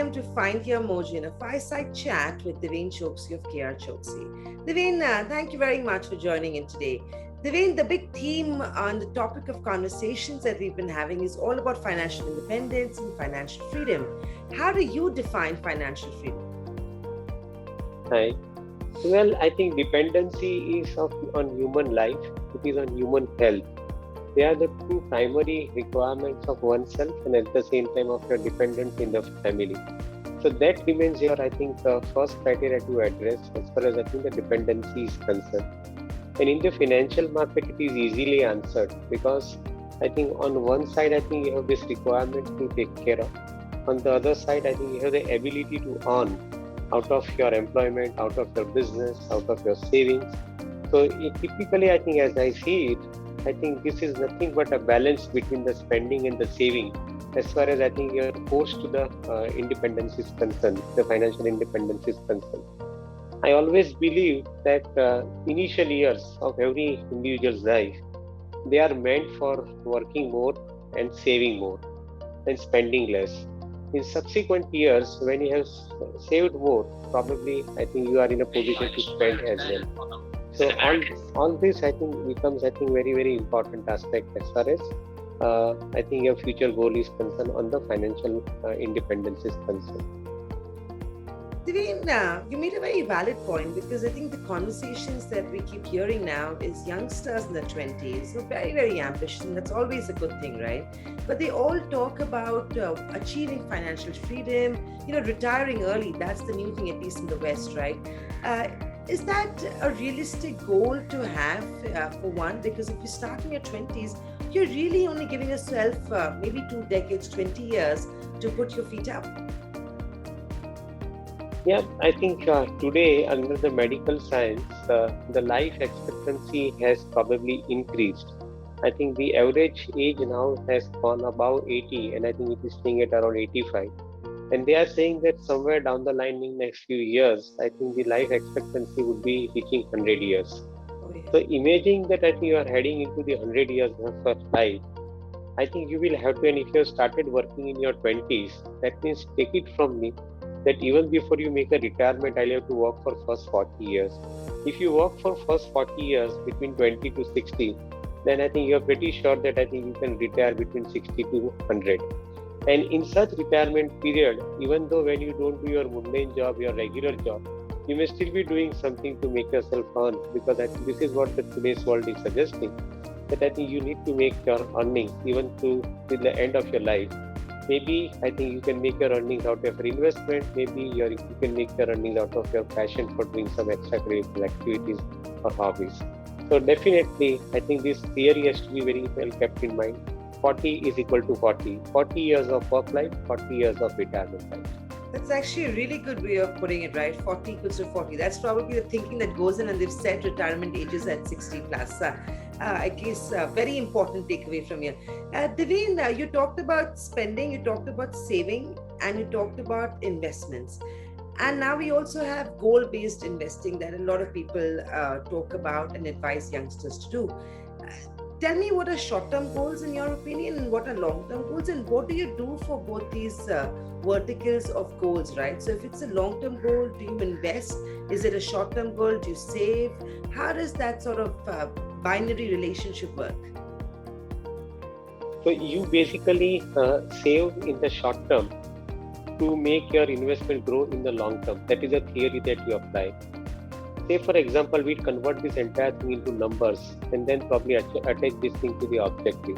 time to find your emoji in a fireside chat with Deven Choksey of KRChoksey. Deven, thank you very much for joining in today. Deven, the big theme on the topic of conversations that we've been having is all about financial independence and financial freedom. How do you define financial freedom? Hi. Well, I think dependency is on human life. It is on human health. They are the two primary requirements of oneself and at the same time of your dependents in the family. So that remains your, I think, first criteria to address as far as I think the dependency is concerned. And in the financial market, it is easily answered because I think on one side, I think you have this requirement to take care of. On the other side, I think you have the ability to earn out of your employment, out of your business, out of your savings. So typically, I think as I see it, I think this is nothing but a balance between the spending and the saving as far as I think your course to the independence is concerned, the financial independence is concerned. I always believe that initial years of every individual's life, they are meant for working more and saving more and spending less. In subsequent years, when you have saved more, probably I think you are in a position to spend as well. So all this I think becomes I think very, very important aspect as far as I think your future goal is concerned on the financial independence is concerned. Deven, you made a very valid point because I think the conversations that we keep hearing now is youngsters in their 20s, so very, very ambitious, and that's always a good thing, right? But they all talk about achieving financial freedom, retiring early. That's the new thing, at least in the West, right? Is that a realistic goal to have for one? Because if you start in your 20s, you're really only giving yourself maybe 2 decades, 20 years to put your feet up. Yeah, I think today under the medical science, the life expectancy has probably increased. I think the average age now has gone above 80 and I think it is staying at around 85. And they are saying that somewhere down the line in the next few years, I think the life expectancy would be reaching 100 years. Oh, yeah. So imagining that I think you are heading into the 100 years of life, I think you will have to, and if you have started working in your 20s, that means take it from me that even before you make a retirement, I'll have to work for first 40 years. If you work for first 40 years between 20 to 60, then I think you're pretty sure that I think you can retire between 60 to 100. And in such retirement period, even though when you don't do your mundane job, your regular job, you may still be doing something to make yourself earn, because I think this is what the today's world is suggesting, that I think you need to make your earnings even till the end of your life. Maybe I think you can make your earnings out of your investment, maybe you can make your earnings out of your passion for doing some extracurricular activities or hobbies. So definitely, I think this theory has to be very well kept in mind. 40 is equal to 40. 40 years of work life, 40 years of retirement life. That's actually a really good way of putting it, right? 40 equals to 40. That's probably the thinking that goes in, and they've set retirement ages at 60 plus. I guess very important takeaway from here. Deven, you talked about spending, you talked about saving, and you talked about investments. And now we also have goal-based investing that a lot of people talk about and advise youngsters to do. Tell me, what are short-term goals in your opinion, and what are long-term goals, and what do you do for both these verticals of goals, right? So if it's a long-term goal, do you invest? Is it a short-term goal? Do you save? How does that sort of binary relationship work? So you basically save in the short term to make your investment grow in the long term. That is a theory that you apply. Say for example, we convert this entire thing into numbers and then probably attach this thing to the objective.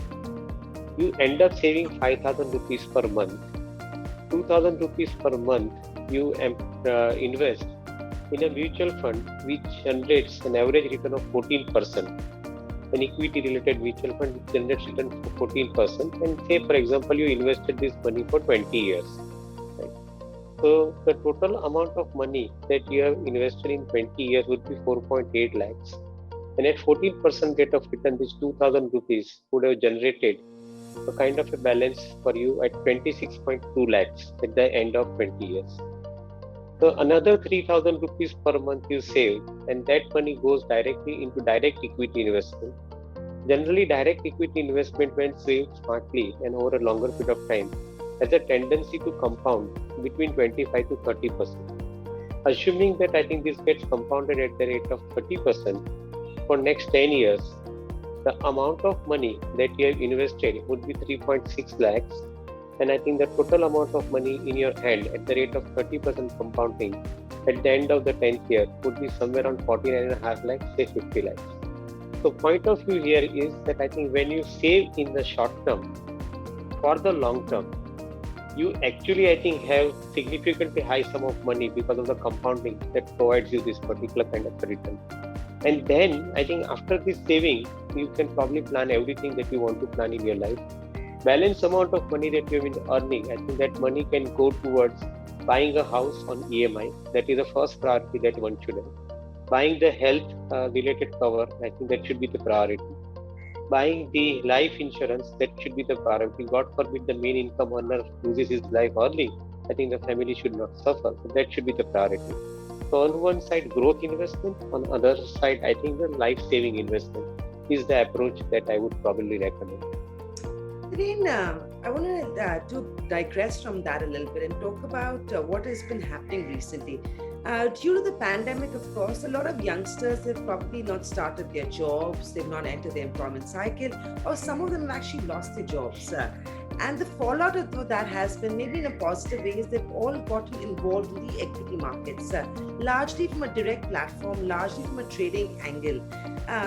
You end up saving 5,000 rupees per month. 2,000 rupees per month you invest in a mutual fund which generates an average return of 14%. An equity related mutual fund which generates return for 14%. And say for example, you invested this money for 20 years. So the total amount of money that you have invested in 20 years would be 4.8 lakhs. And at 14% rate of return, this 2,000 rupees would have generated a kind of a balance for you at 26.2 lakhs at the end of 20 years. So another 3,000 rupees per month you save, and that money goes directly into direct equity investment. Generally, direct equity investment, when saved smartly and over a longer period of time, has a tendency to compound between 25 to 30%. Assuming that I think this gets compounded at the rate of 30% for next 10 years, the amount of money that you have invested would be 3.6 lakhs. And I think the total amount of money in your hand at the rate of 30% compounding at the end of the 10th year would be somewhere around 49.5 lakhs, say 50 lakhs. So point of view here is that I think when you save in the short term, for the long term, you actually I think have significantly high sum of money because of the compounding that provides you this particular kind of return. And then I think after this saving, you can probably plan everything that you want to plan in your life. Balance amount of money that you have been earning, I think that money can go towards buying a house on EMI. That is the first priority that one should have. Buying the health related cover, I think that should be the priority. Buying the life insurance, that should be the priority. God forbid the main income earner loses his life early, I think the family should not suffer. So that should be the priority. So on one side, growth investment. On the other side, I think the life-saving investment is the approach that I would probably recommend. Deven, I want to digress from that a little bit and talk about what has been happening recently. Due to the pandemic, of course, a lot of youngsters have probably not started their jobs, they've not entered the employment cycle, or some of them have actually lost their jobs. And the fallout of that has been, maybe in a positive way, is they've all gotten involved in the equity markets, largely from a direct platform, largely from a trading angle.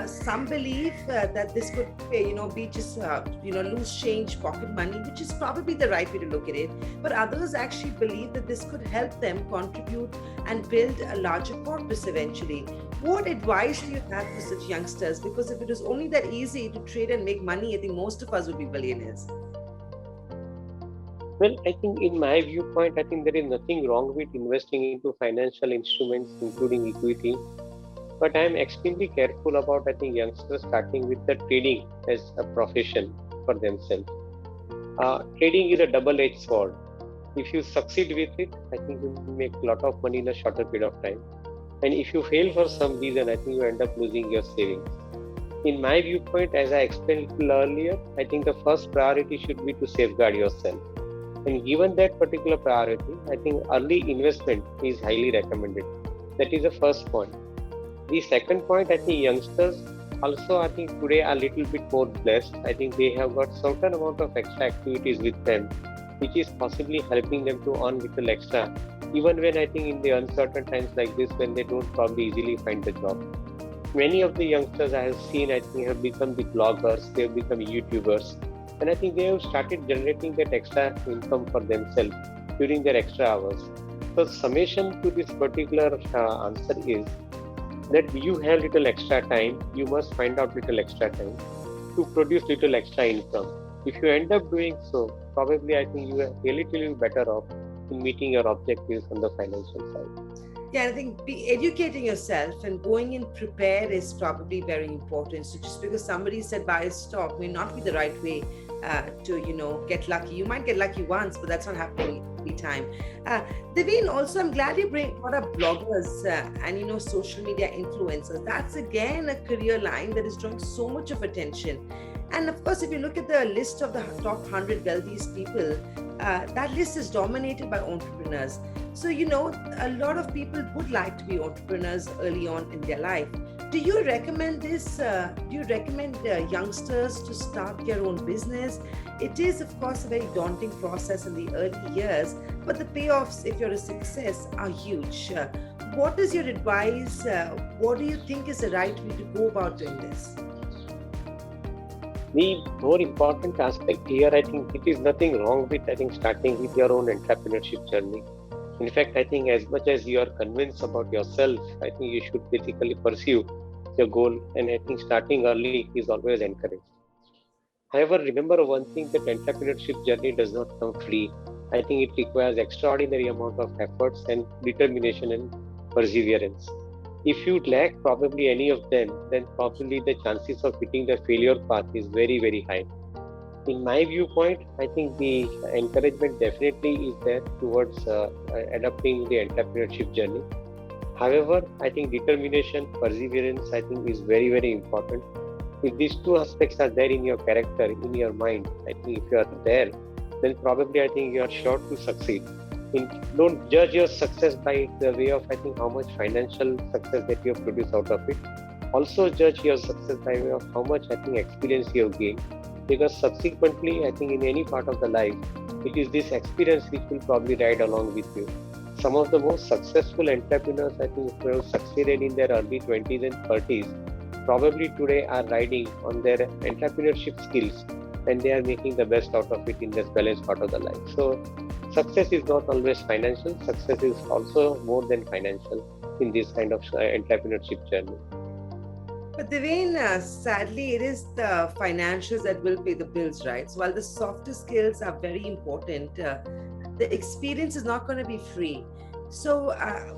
Some believe that this could, be just, loose change, pocket money, which is probably the right way to look at it. But others actually believe that this could help them contribute and build a larger corpus eventually. What advice do you have for such youngsters? Because if it was only that easy to trade and make money, I think most of us would be billionaires. Well, I think in my viewpoint, I think there is nothing wrong with investing into financial instruments, including equity. But I am extremely careful about, I think, youngsters starting with the trading as a profession for themselves. Trading is a double-edged sword. If you succeed with it, I think you make a lot of money in a shorter period of time. And if you fail for some reason, I think you end up losing your savings. In my viewpoint, as I explained a little earlier, I think the first priority should be to safeguard yourself. And given that particular priority, I think early investment is highly recommended. That is the first point. The second point, I think youngsters also, I think today are a little bit more blessed. I think they have got certain amount of extra activities with them, which is possibly helping them to earn little extra, even when I think in the uncertain times like this, when they don't probably easily find the job. Many of the youngsters I have seen, I think, have become the bloggers, they have become YouTubers. And I think they have started generating that extra income for themselves during their extra hours. So summation to this particular answer is that you have little extra time, you must find out little extra time to produce little extra income. If you end up doing so, probably I think you are relatively better off in meeting your objectives on the financial side. Yeah, I think educating yourself and going in prepared is probably very important. So just because somebody said buy a stock may not be the right way to get lucky. You might get lucky once, but that's not happening every time. Deven, also I'm glad you brought up bloggers and social media influencers. That's again a career line that is drawing so much of attention. And of course, if you look at the list of the top 100 wealthiest people, that list is dominated by entrepreneurs. So, a lot of people would like to be entrepreneurs early on in their life. Do you recommend this? Do you recommend youngsters to start their own business? It is, of course, a very daunting process in the early years, but the payoffs, if you're a success, are huge. What is your advice? What do you think is the right way to go about doing this? The more important aspect here, I think it is nothing wrong with, starting with your own entrepreneurship journey. In fact, I think as much as you are convinced about yourself, I think you should basically pursue your goal, and I think starting early is always encouraged. However, remember one thing, that entrepreneurship journey does not come free. I think it requires extraordinary amount of efforts and determination and perseverance. If you lack probably any of them, then probably the chances of hitting the failure path is very, very high. In my viewpoint, I think the encouragement definitely is there towards adopting the entrepreneurship journey. However, I think determination, perseverance, I think is very, very important. If these two aspects are there in your character, in your mind, I think if you are there, then probably I think you are sure to succeed. Don't judge your success by the way of I think how much financial success that you have produced out of it. Also judge your success by way of how much I think experience you have gained, because subsequently I think in any part of the life, it is this experience which will probably ride along with you. Some of the most successful entrepreneurs I think who have succeeded in their early 20s and 30s probably today are riding on their entrepreneurship skills, and they are making the best out of it in this balanced part of the life. So success is not always financial. Success is also more than financial in this kind of entrepreneurship journey. But Deven, sadly, it is the financials that will pay the bills, right? So while the softer skills are very important, the experience is not going to be free. So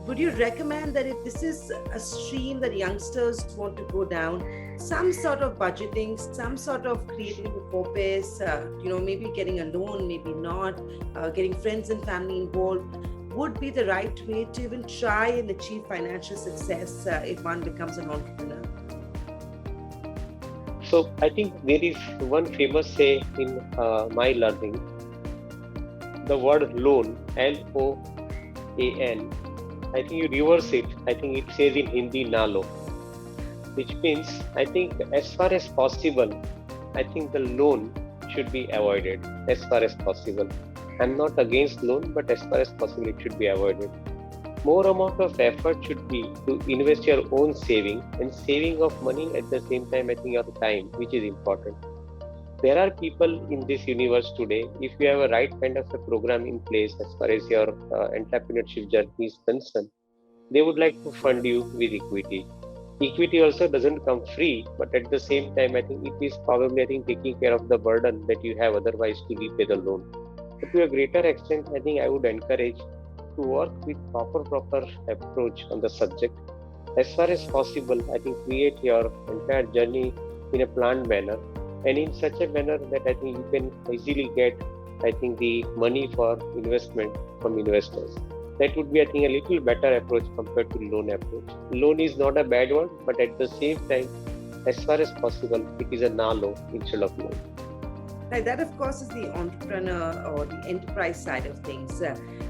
would you recommend that if this is a stream that youngsters want to go down, some sort of budgeting, some sort of creating a corpus, maybe getting a loan, maybe not, getting friends and family involved, would be the right way to even try and achieve financial success if one becomes an entrepreneur? So I think there is one famous say in my learning. The word loan, LOAN, I think you reverse it. I think it says in Hindi, nalo, which means I think as far as possible, I think the loan should be avoided as far as possible. I'm not against loan, but as far as possible, it should be avoided. More amount of effort should be to invest your own saving, and saving of money at the same time, I think your time, which is important. There are people in this universe today, if you have a right kind of a program in place as far as your entrepreneurship journey is concerned, they would like to fund you with equity. Equity also doesn't come free, but at the same time, I think it is probably, I think, taking care of the burden that you have otherwise to repay the loan. But to a greater extent, I think I would encourage to work with proper approach on the subject. As far as possible, I think create your entire journey in a planned manner, and in such a manner that I think you can easily get, I think, the money for investment from investors. That would be, I think, a little better approach compared to loan approach. Loan is not a bad one, but at the same time, as far as possible, it is a nalo instead of loan. Right, that of course is the entrepreneur or the enterprise side of things.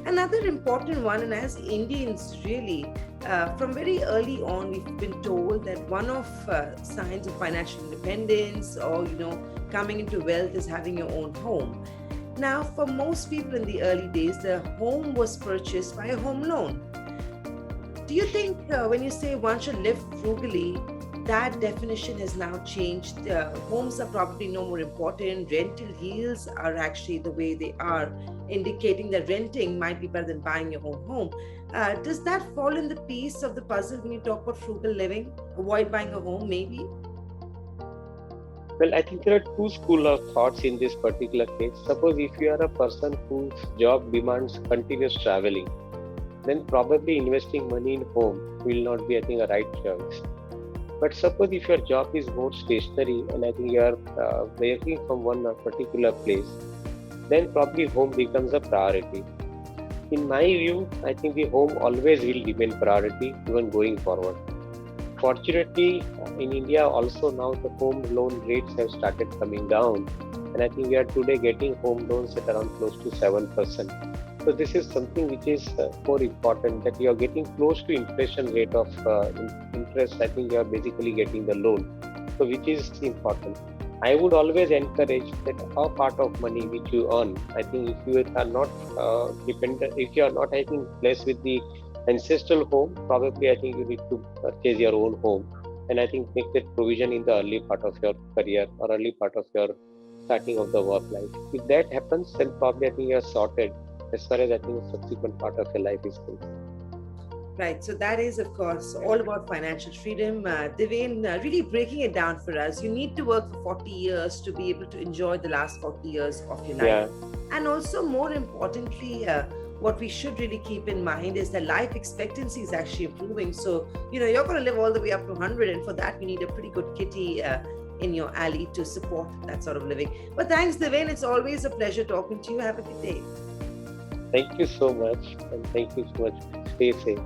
Another important one, and as Indians really, from very early on, we've been told that one of signs of financial independence or coming into wealth is having your own home. Now, for most people in the early days, the home was purchased by a home loan. Do you think when you say one should live frugally, that definition has now changed? Homes are probably no more important. Rental yields are actually the way they are, indicating that renting might be better than buying your own home. Does that fall in the piece of the puzzle when you talk about frugal living? Avoid buying a home, maybe? Well, I think there are two schools of thoughts in this particular case. Suppose if you are a person whose job demands continuous traveling, then probably investing money in home will not be, I think, a right choice. But suppose if your job is more stationary and I think you are working from one particular place, then probably home becomes a priority. In my view, I think the home always will remain priority even going forward. Fortunately, in India also now the home loan rates have started coming down, and I think we are today getting home loans at around close to 7%. So this is something which is more important, that you are getting close to inflation rate of interest. I think you are basically getting the loan, so which is important. I would always encourage that a part of money which you earn, I think if you are not dependent, if you are not, I think, blessed with the ancestral home, probably I think you need to purchase your own home, and I think make that provision in the early part of your career or early part of your starting of the work life. If that happens, then probably I think you are sorted as far as I think the subsequent part of your life is concerned. Right. So that is, of course, all about financial freedom. Deven, really breaking it down for us. You need to work for 40 years to be able to enjoy the last 40 years of your life. Yeah. And also, more importantly, what we should really keep in mind is that life expectancy is actually improving. So, you're going to live all the way up to 100. And for that, you need a pretty good kitty in your alley to support that sort of living. But thanks, Deven. It's always a pleasure talking to you. Have a good day. Thank you so much. And thank you so much. Stay safe.